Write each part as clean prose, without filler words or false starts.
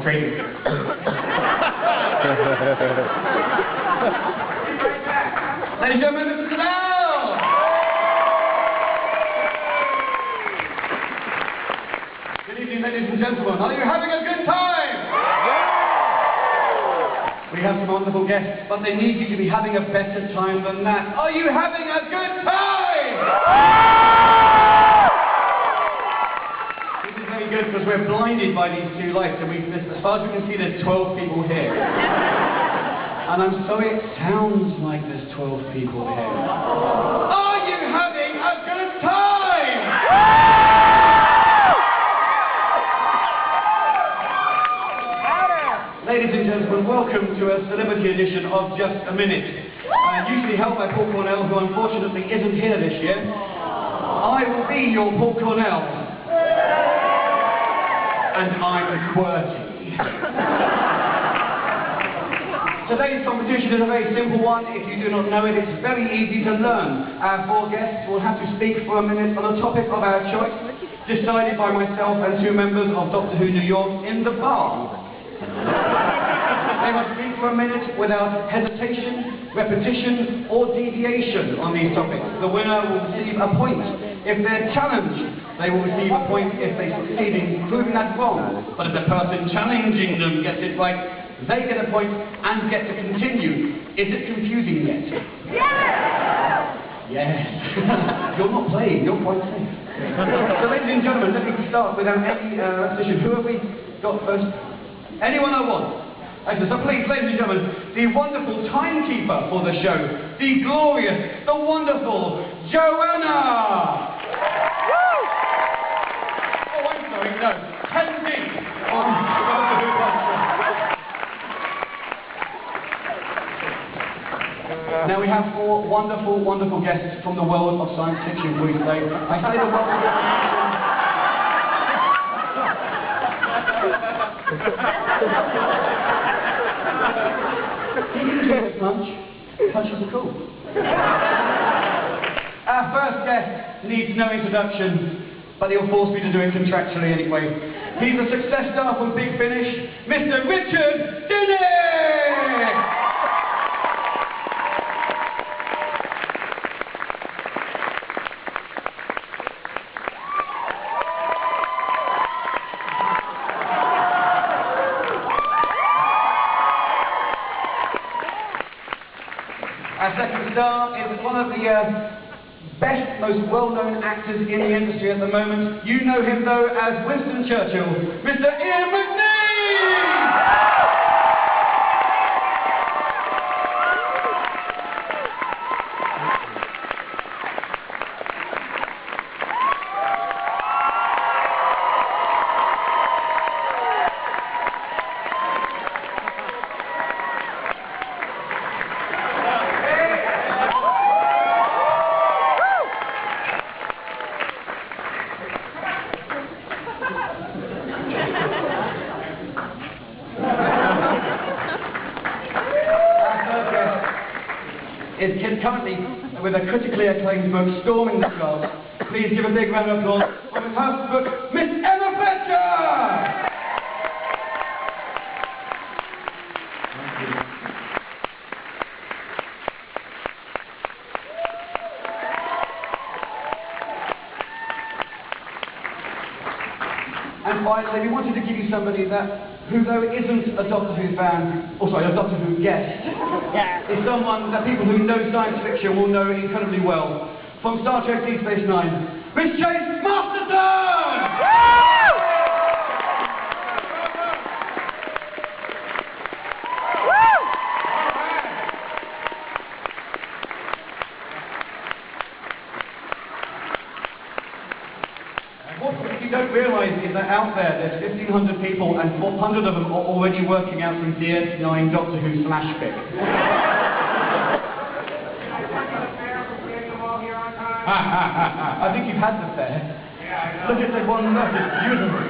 training. Ladies and gentlemen, this is Canal! Good evening, ladies and gentlemen. Are you having a good time? We have some wonderful guests, but they need you to be having a better time than that. Are you having a good time? This is very good because we're blinded by these two lights, and as far as we can see, there's 12 people here. And I'm sorry, it sounds like there's 12 people here. Are you having a good time? Ladies and gentlemen, welcome to a celebrity edition of Just a Minute. Usually held by Paul Cornell, who unfortunately isn't here this year. I will be your Paul Cornell. And I'm QWERTY. Today's competition is a very simple one. If you do not know it, it's very easy to learn. Our four guests will have to speak for a minute on a topic of our choice, decided by myself and two members of Doctor Who New York in the bar. They must speak for a minute without hesitation, repetition, or deviation on these topics. The winner will receive a point. If they're challenged, they will receive a point if they succeed in proving that wrong. But if the person challenging them gets it right, they get a point and get to continue. Is it confusing yet? Yes! Yes. You're not playing, you're quite safe. So ladies and gentlemen, let me start without any repetition. Who have we got first? Anyone I want. Excellent. So please, ladies and gentlemen, the wonderful timekeeper for the show, the glorious, the wonderful Joanna! Woo! Oh, I'm sorry, no. Henry! Now we have four wonderful, wonderful guests from the world of science fiction for you today. I say the world of Punches are cool. Our first guest needs no introduction, but he'll force me to do it contractually anyway. He's a success star from Big Finish, Mr. Richard Dinnick! Our second star is one of the best, most well-known actors in the industry at the moment. You know him, though, as Winston Churchill, Mr. Ian McNeil! Is currently with a critically acclaimed book, Storming the Skies. Please give a big round of applause for his host book, Miss Emma Fletcher! And finally, we wanted to give you somebody who, though isn't a Doctor Who fan, or sorry, a Doctor Who guest, is someone that people who know science fiction will know incredibly well. From Star Trek Deep Space Nine, Miss Chase Masterson! What you don't realise is that out there's 1,500 people and 400 of them are already working out some DS9 Doctor Who /fic. I think you've had the fair. Look at the one, that is beautiful.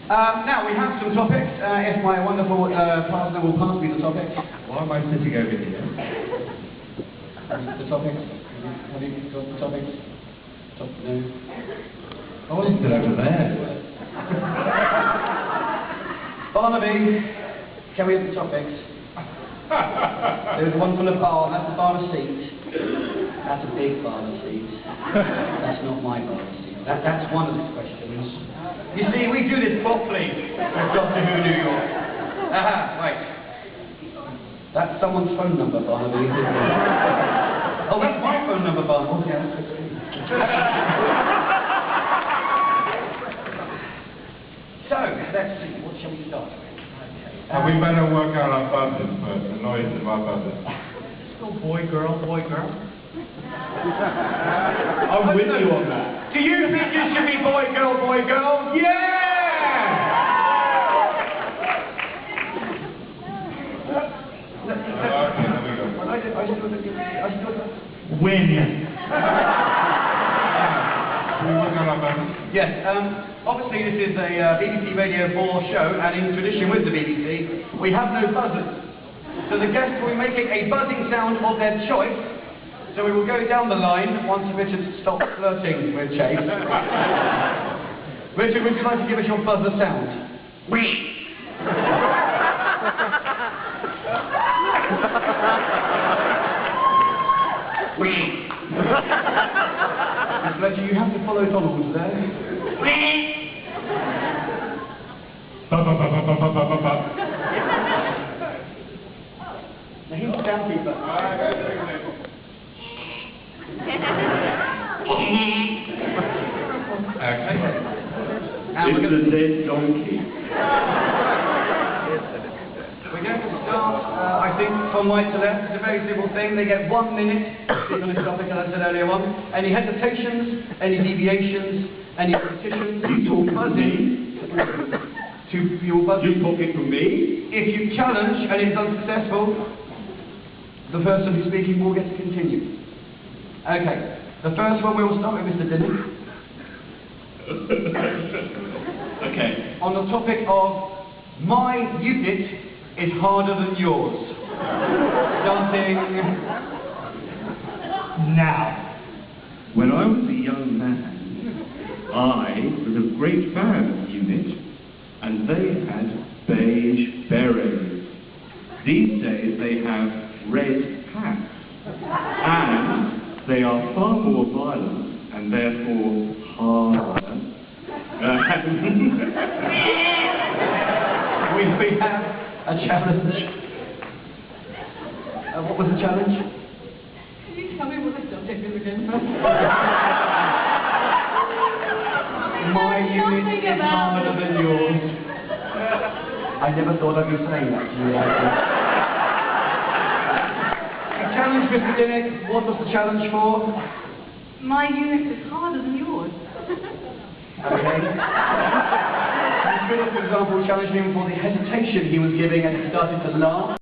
Now we have some topics. If my wonderful partner will pass me the topics. Why am I sitting over here? The topics. Have you got the topics? No. I wasn't over there. Barnaby, can we have the topics? There's one from the bar, that's the bar of seat. That's a big bar of seat. That's not my bar of seat. That's one of the questions. You see, we do this properly with Doctor Who New York. Aha, right. That's someone's phone number, Barnaby. Oh, that's my phone number, Barnaby. Oh, yeah, that's good. So, let's see, what shall we start with? And we better work out our buzzers first, the noise of our buzzers. Oh, boy, girl, boy, girl. I'm with you on that. Do you think you should be boy, girl, boy, girl? Yeah! Okay, there we go. Win. Can we work out our buzzers? Yes, obviously this is a BBC Radio 4 show, and in tradition with the BBC, we have no buzzers. So the guests will be making a buzzing sound of their choice. So we will go down the line once Richard stops flirting with Chase. Richard, would you like to give us your buzzer sound? Miss Fletcher, you have to follow Donald there. Now he's the soundkeeper. Okay. And we're going It's a dead donkey. to start, I think, from right to left. It's a very simple thing. They get 1 minute to speak on this topic, as I said earlier on. Any hesitations, any deviations, any repetitions, you're buzzing. You're buzzing. You talking to me? If you challenge and it's unsuccessful, the person who's speaking will get to continue. Okay. The first one we will start with Mr. Dinnick. Okay. On the topic of my unit is harder than yours. Starting now. When I was a young man, I was a great fan of Unit, and they had beige berets. These days they have red hats, and they are far more violent and therefore harder. We have a challenge. What was the challenge? Can you tell me what the subject is again? My unit is harder than yours. I never thought I'd be saying that to you. The challenge, Mr. Dinnick, what was the challenge for? My unit is harder than yours. Okay. Miss Phillips, for example, challenged him for the hesitation he was giving and he started to laugh.